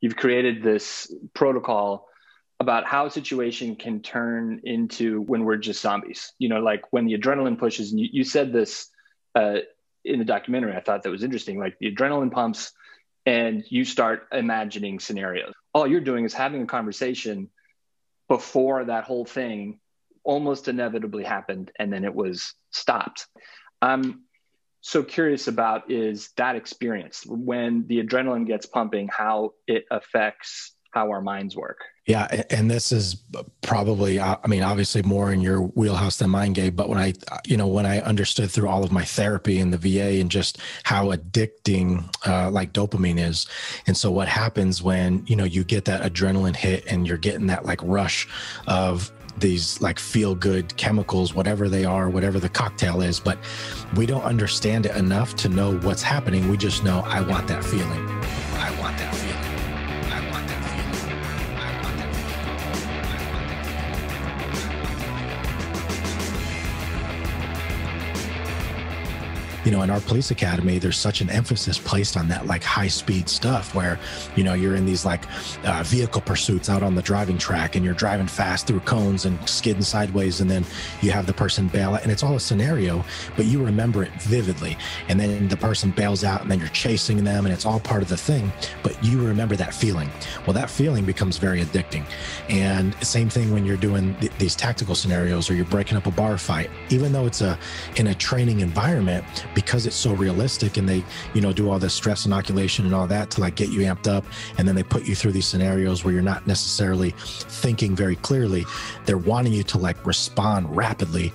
you've created this protocol about how a situation can turn into when we're just zombies. Like when the adrenaline pushes, and you said this uh, in the documentary. I thought that was interesting. Like the adrenaline pumps, and you start imagining scenarios. All you're doing is having a conversation before that whole thing almost inevitably happened, and then it was stopped. I'm so curious about is that experience when the adrenaline gets pumping, how it affects how our minds work. Yeah, and this is probably, I mean, obviously more in your wheelhouse than mine, Gabe. But when I understood through all of my therapy in the VA and just how addicting like dopamine is, and so what happens when you get that adrenaline hit and you're getting that like rush of these like feel good chemicals, whatever they are, whatever the cocktail is, but we don't understand it enough to know what's happening. We just know, I want that feeling. I want that feeling. In our police academy, there's such an emphasis placed on that like high speed stuff where, you're in these like vehicle pursuits out on the driving track and you're driving fast through cones and skidding sideways. And then you have the person bail out and it's all a scenario, but you remember it vividly. And then the person bails out and then you're chasing them and it's all part of the thing, but you remember that feeling. Well, that feeling becomes very addicting. And same thing when you're doing these tactical scenarios or you're breaking up a bar fight, even though it's in a training environment, because it's so realistic and they, do all this stress inoculation and all that to like get you amped up. And then they put you through these scenarios where you're not necessarily thinking very clearly. They're wanting you to like respond rapidly,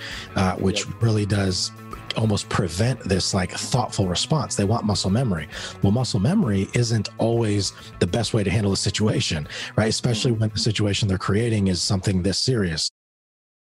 which really does almost prevent this like thoughtful response. They want muscle memory. Well, muscle memory isn't always the best way to handle a situation, right? Especially when the situation they're creating is something this serious.